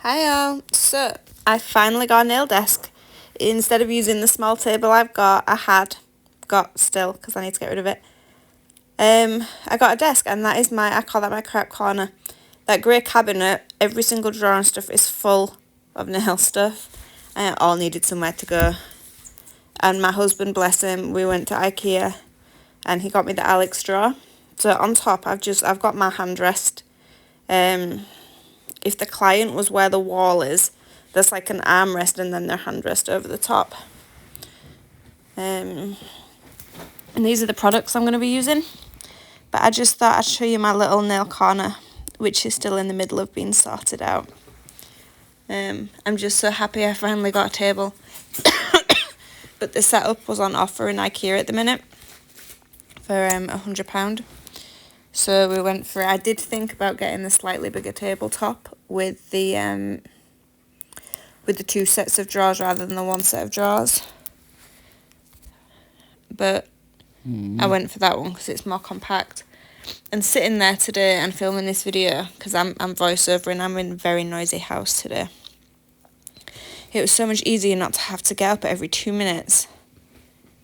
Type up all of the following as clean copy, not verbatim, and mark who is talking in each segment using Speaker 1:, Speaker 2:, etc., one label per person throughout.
Speaker 1: Hi all. So I finally got a nail desk. Instead of using the small table I got still because I need to get rid of it. I got a desk, and that is I call that my crap corner. That grey cabinet, every single drawer and stuff is full of nail stuff. And it all needed somewhere to go. And my husband, bless him, we went to IKEA and he got me the Alex drawer. So on top I've got my handrest. If the client was where the wall is, there's like an armrest and then their handrest over the top. And these are the products I'm going to be using. But I just thought I'd show you my little nail corner, which is still in the middle of being sorted out. I'm just so happy I finally got a table. But the setup was on offer in IKEA at the minute for £100. So we went for it. I did think about getting the slightly bigger tabletop with the two sets of drawers rather than the one set of drawers. But I went for that one because it's more compact. And sitting there today and filming this video, because I'm voiceover and I'm in a very noisy house today, it was so much easier not to have to get up every 2 minutes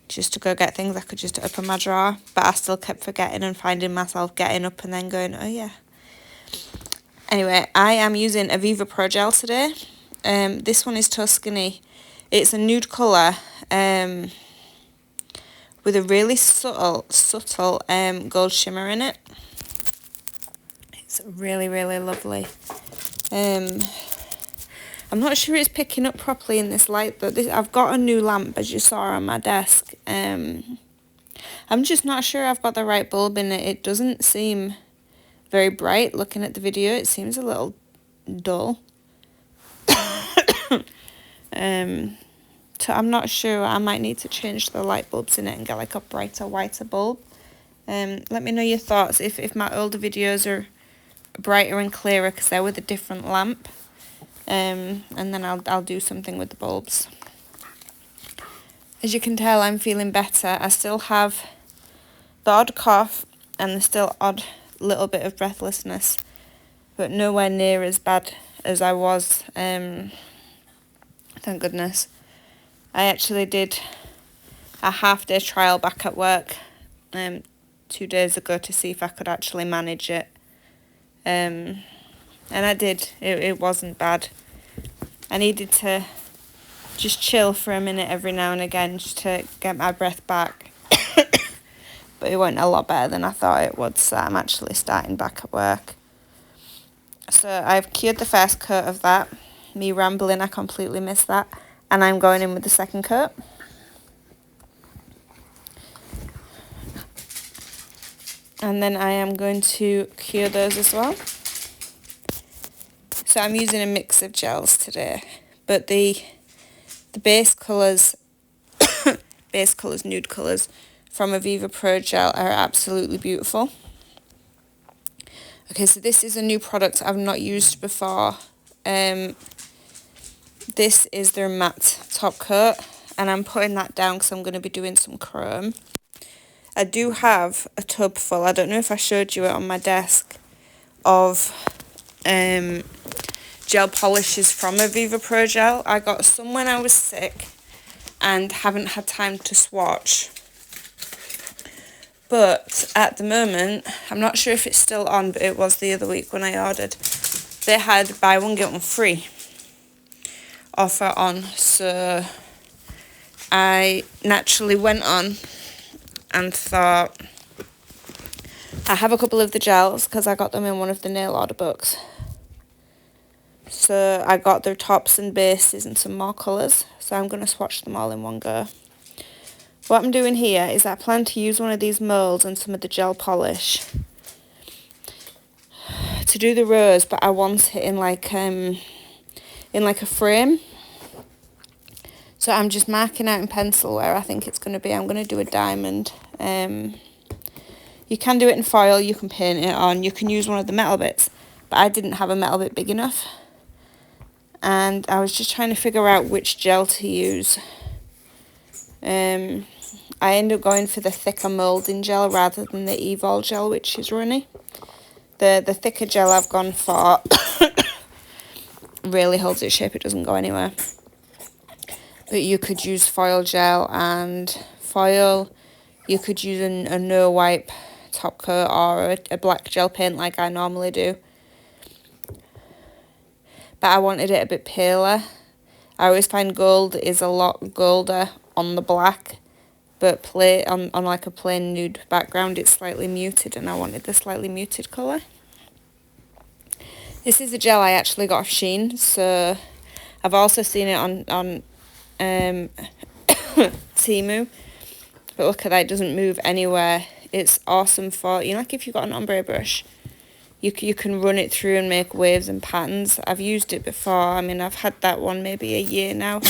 Speaker 1: just to go get things. I could just open my drawer, but I still kept forgetting and finding myself getting up and then going, oh yeah. Anyway, I am using Aviva Pro Gel today. This one is Tuscany. It's a nude colour with a really subtle gold shimmer in it. It's really, really lovely. I'm not sure it's picking up properly in this light, but I've got a new lamp, as you saw on my desk. I'm just not sure I've got the right bulb in it. It doesn't seem very bright looking at the video. It seems a little dull. So I'm not sure. I might need to change the light bulbs in it and get like a brighter, whiter bulb. Let me know your thoughts if my older videos are brighter and clearer because they're with a different lamp. And then I'll do something with the bulbs. As you can tell, I'm feeling better. I still have the odd cough and the still odd little bit of breathlessness, but nowhere near as bad as I was. Thank goodness. I actually did a half-day trial back at work 2 days ago to see if I could actually manage it. And I did. It wasn't bad. I needed to just chill for a minute every now and again just to get my breath back. But it went a lot better than I thought it would, so I'm actually starting back at work. So I've cured the first coat of that. Me rambling, I completely missed that. And I'm going in with the second coat. And then I am going to cure those as well. So I'm using a mix of gels today, but the base colours, nude colours from Aviva Pro Gel are absolutely beautiful. Okay, so this is a new product I've not used before. This is their matte top coat, and I'm putting that down because I'm going to be doing some chrome. I do have a tub full, I don't know if I showed you it on my desk, of gel polishes from Aviva Pro Gel. I got some when I was sick and haven't had time to swatch. But at the moment, I'm not sure if it's still on, but it was the other week when I ordered. They had buy one get one free offer on, so I naturally went on and thought, I have a couple of the gels because I got them in one of the nail order books. So I got their tops and bases and some more colours. So I'm going to swatch them all in one go. What I'm doing here is I plan to use one of these moulds and some of the gel polish to do the rose, but I want it in like a frame. So I'm just marking out in pencil where I think it's going to be. I'm going to do a diamond. You can do it in foil, you can paint it on, you can use one of the metal bits, but I didn't have a metal bit big enough. And I was just trying to figure out which gel to use. I ended up going for the thicker moulding gel rather than the Evol gel, which is runny. The thicker gel I've gone for really holds its shape, it doesn't go anywhere. But you could use foil gel and foil. You could use a no wipe top coat or a black gel paint like I normally do. But I wanted it a bit paler. I always find gold is a lot golder on the black, but on like a plain nude background it's slightly muted, and I wanted the slightly muted colour. This is a gel I actually got off Shein, so I've also seen it on Temu, but look at that, it doesn't move anywhere. It's awesome for, you know, like if you've got an ombre brush, you can run it through and make waves and patterns. I've used it before. I mean, I've had that one maybe a year now.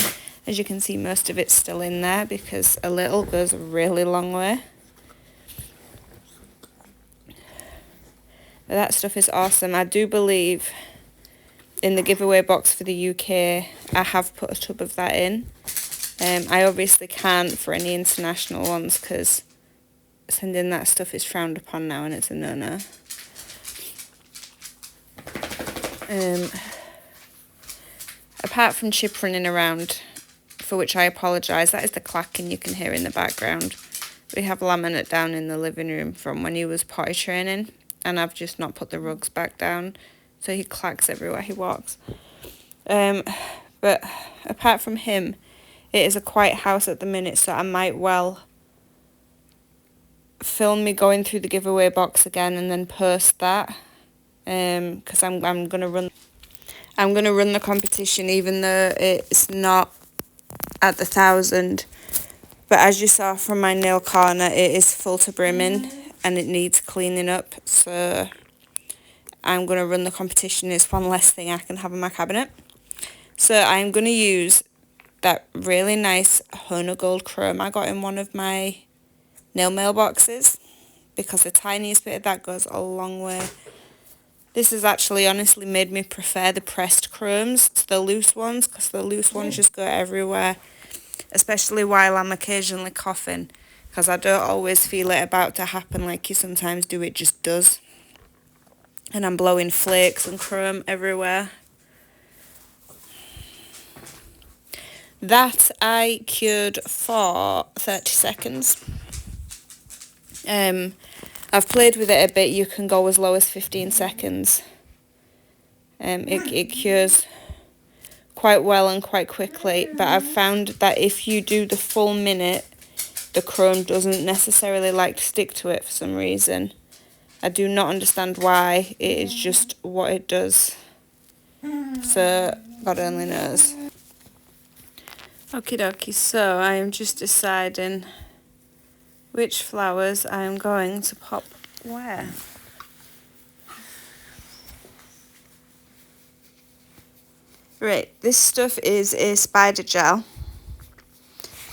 Speaker 1: As you can see, most of it's still in there because a little goes a really long way. But that stuff is awesome. I do believe in the giveaway box for the UK, I have put a tub of that in. I obviously can't for any international ones because sending that stuff is frowned upon now and it's a no-no. Apart from Chip running around, for which I apologise, that is the clacking you can hear in the background. We have laminate down in the living room from when he was potty training, and I've just not put the rugs back down, so he clacks everywhere he walks. But apart from him, it is a quiet house at the minute, so I might well film me going through the giveaway box again and then post that, because I'm gonna run the competition even though it's not at the 1,000. But as you saw from my nail corner, it is full to brimming and it needs cleaning up. So I'm going to run the competition. It's one less thing I can have in my cabinet. So I'm going to use that really nice Hono Gold chrome I got in one of my nail mailboxes, because the tiniest bit of that goes a long way. This has actually honestly made me prefer the pressed chromes to the loose ones, because the loose ones just go everywhere, especially while I'm occasionally coughing, because I don't always feel it about to happen like you sometimes do, it just does. And I'm blowing flakes and chrome everywhere. That I cured for 30 seconds. I've played with it a bit. You can go as low as 15 seconds. It cures quite well and quite quickly, but I've found that if you do the full minute, the chrome doesn't necessarily like to stick to it for some reason. I do not understand why. It is just what it does. So God only knows. Okie dokie, so I am just deciding which flowers I am going to pop where. Right, this stuff is a spider gel.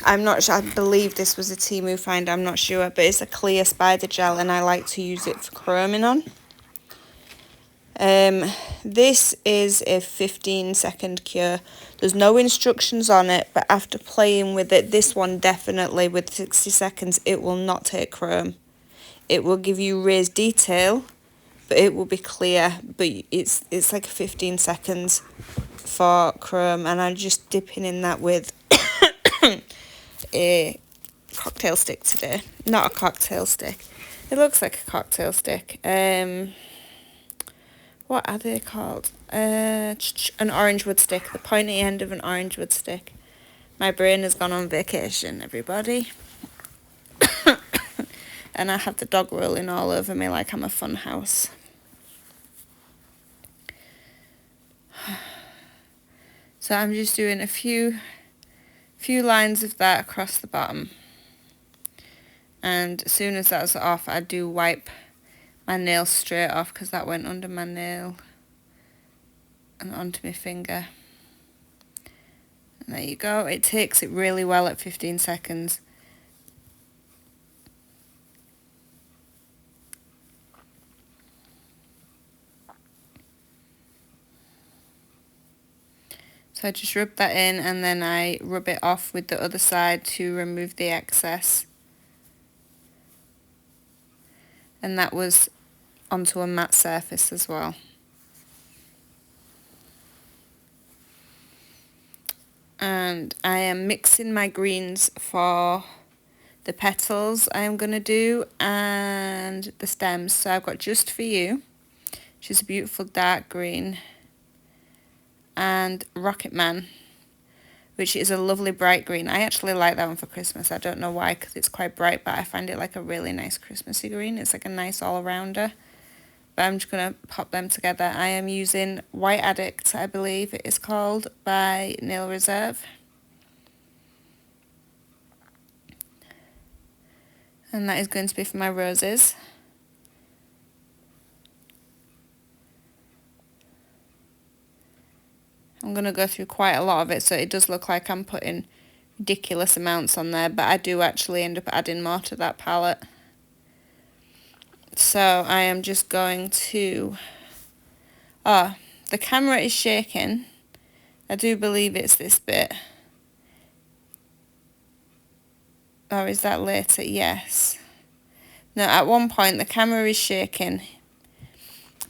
Speaker 1: I'm not sure, I believe this was a Temu find, I'm not sure, but it's a clear spider gel and I like to use it for chroming on. This is a 15-second cure. There's no instructions on it, but after playing with it, this one definitely, with 60 seconds, it will not take chrome. It will give you raised detail, but it will be clear, but it's like 15 seconds for chrome, and I'm just dipping in that with a cocktail stick today. Not a cocktail stick. It looks like a cocktail stick. What are they called? An orange wood stick. The pointy end of an orange wood stick. My brain has gone on vacation, everybody. And I have the dog rolling all over me like I'm a fun house. So I'm just doing a few lines of that across the bottom. And as soon as that's off, I do wipe my nail straight off, because that went under my nail and onto my finger. And there you go. It takes it really well at 15 seconds. So I just rub that in, and then I rub it off with the other side to remove the excess. And that was onto a matte surface as well. and I am mixing my greens for the petals I am going to do and the stems. So I've got Just For You, which is a beautiful dark green, and Rocket Man, which is a lovely bright green. I actually like that one for Christmas. I don't know why, because it's quite bright, but I find it like a really nice Christmassy green. It's like a nice all-rounder. But I'm just going to pop them together. I am using White Addict, I believe it is called, by Nail Reserve. And that is going to be for my roses. I'm going to go through quite a lot of it, so it does look like I'm putting ridiculous amounts on there, but I do actually end up adding more to that palette. So I am just going to... Oh, the camera is shaking. I do believe it's this bit. Or is that later? Yes. No, at one point the camera is shaking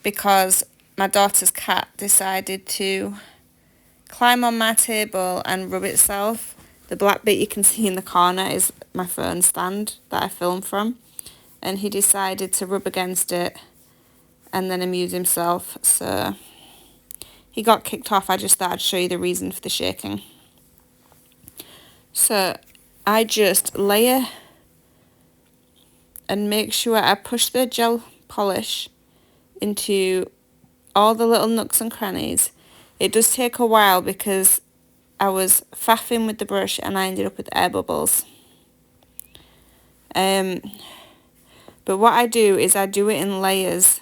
Speaker 1: because my daughter's cat decided to climb on my table and rub itself. The black bit you can see in the corner is my phone stand that I filmed from. And he decided to rub against it and then amuse himself. So he got kicked off. I just thought I'd show you the reason for the shaking. So I just layer and make sure I push the gel polish into all the little nooks and crannies. It does take a while because I was faffing with the brush and I ended up with air bubbles. But what I do is I do it in layers.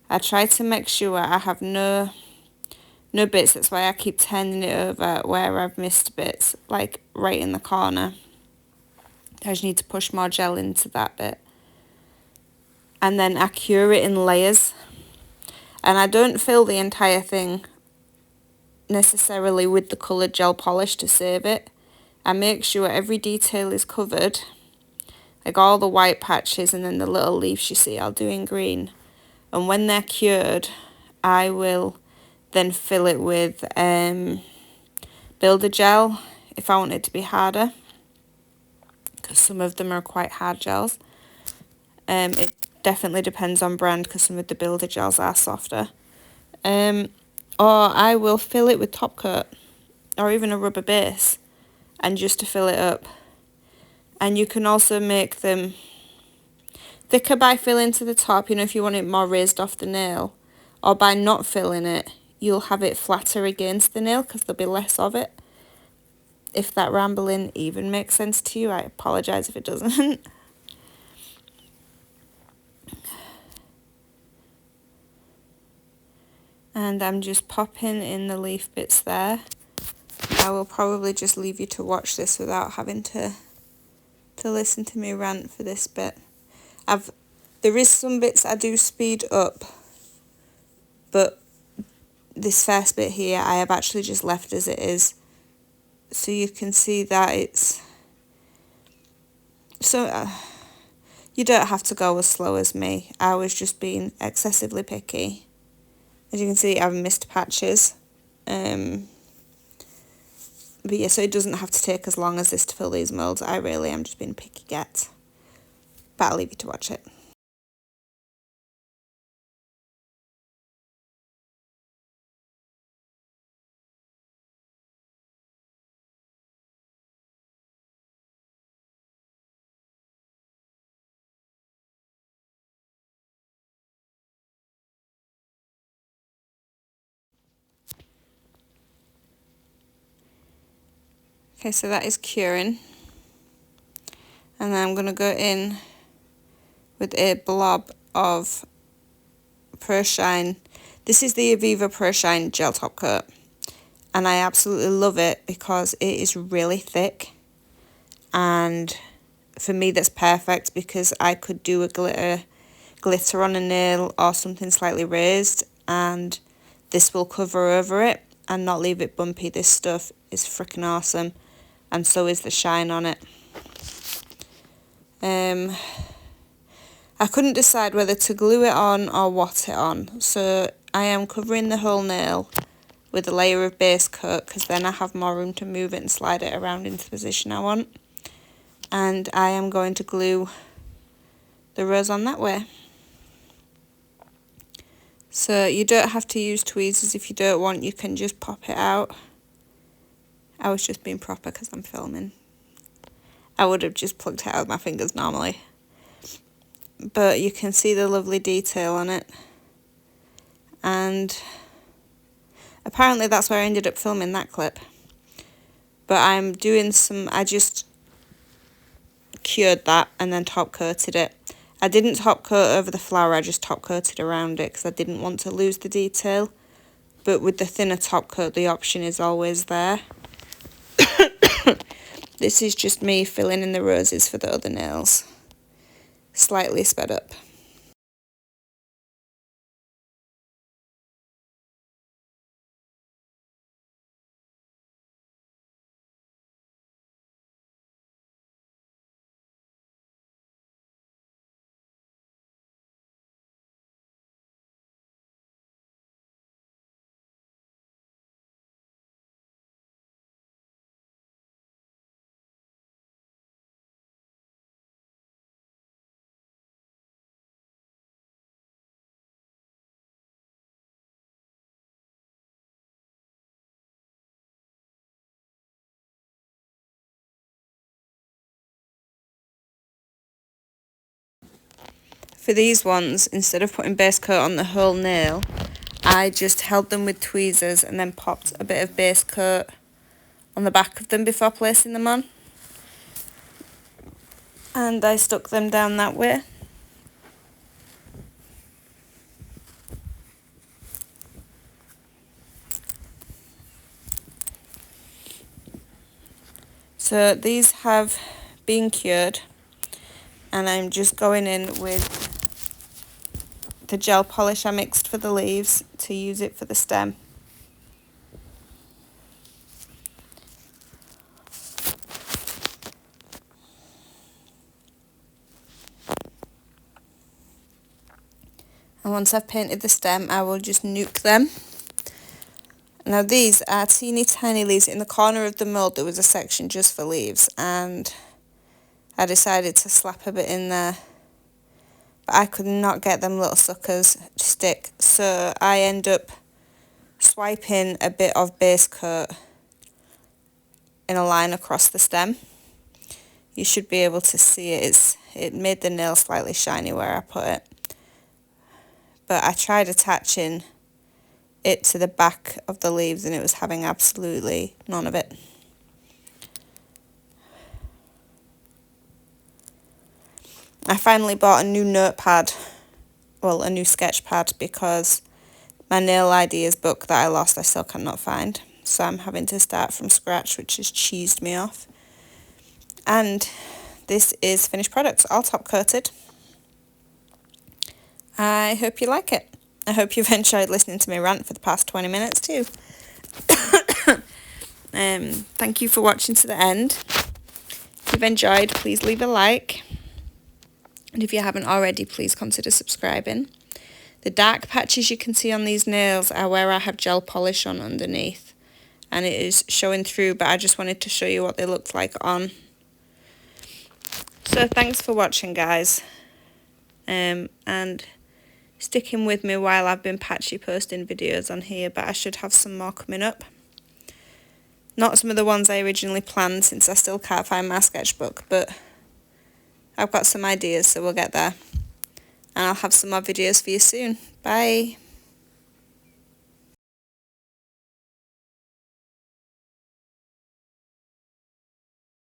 Speaker 1: I try to make sure I have no bits. That's why I keep turning it over where I've missed bits, like right in the corner. I just need to push more gel into that bit. And then I cure it in layers. And I don't fill the entire thing necessarily with the coloured gel polish to save it. I make sure every detail is covered, like all the white patches and then the little leaves you see I'll do in green. And when they're cured, I will then fill it with builder gel if I want it to be harder, because some of them are quite hard gels. It definitely depends on brand, because some of the builder gels are softer. Or I will fill it with top coat or even a rubber base, and just to fill it up. And you can also make them thicker by filling to the top, you know, if you want it more raised off the nail. Or by not filling it, you'll have it flatter against the nail because there'll be less of it. If that rambling even makes sense to you, I apologise if it doesn't. And I'm just popping in the leaf bits there. I will probably just leave you to watch this without having to listen to me rant for this bit. There is some bits I do speed up, but this first bit here I have actually just left as it is, so you can see that it's so you don't have to go as slow as me. I was just being excessively picky. As you can see, I've missed patches, but yeah, so it doesn't have to take as long as this to fill these moulds. I really am just being picky get, but I'll leave you to watch it. Okay, so that is curing. And then I'm going to go in with a blob of Pro Shine. This is the Aviva Pro Shine Gel Top Coat. And I absolutely love it because it is really thick. And for me that's perfect because I could do a glitter on a nail or something slightly raised. And this will cover over it and not leave it bumpy. This stuff is freaking awesome. And so is the shine on it. I couldn't decide whether to glue it on or what it on. So I am covering the whole nail with a layer of base coat, because then I have more room to move it and slide it around into the position I want. And I am going to glue the rose on that way. So you don't have to use tweezers if you don't want, you can just pop it out. I was just being proper because I'm filming. I would have just plucked it out with my fingers normally. But you can see the lovely detail on it. And apparently that's where I ended up filming that clip. But I'm doing I just cured that and then top coated it. I didn't top coat over the flower, I just top coated around it because I didn't want to lose the detail. But with the thinner top coat, the option is always there. This is just me filling in the roses for the other nails. Slightly sped up. For these ones, instead of putting base coat on the whole nail, I just held them with tweezers and then popped a bit of base coat on the back of them before placing them on. And I stuck them down that way. So these have been cured, and I'm just going in with the gel polish I mixed for the leaves to use it for the stem. And once I've painted the stem, I will just nuke them. Now these are teeny tiny leaves. In the corner of the mould there was a section just for leaves, and I decided to slap a bit in there, but I could not get them little suckers to stick, so I end up swiping a bit of base coat in a line across the stem. You should be able to see it. It made the nail slightly shiny where I put it, but I tried attaching it to the back of the leaves and it was having absolutely none of it. I finally bought a new notepad, well, a new sketch pad, because my nail ideas book that I lost I still cannot find, so I'm having to start from scratch, which has cheesed me off. And this is finished product, all top coated. I hope you like it. I hope you've enjoyed listening to me rant for the past 20 minutes too. Thank you for watching to the end. If you've enjoyed, please leave a like. And if you haven't already, please consider subscribing. The dark patches you can see on these nails are where I have gel polish on underneath. And it is showing through, but I just wanted to show you what they looked like on. So thanks for watching, guys. And sticking with me while I've been patchy posting videos on here, but I should have some more coming up. Not some of the ones I originally planned, since I still can't find my sketchbook, but I've got some ideas, so we'll get there. And I'll have some more videos for you soon. Bye.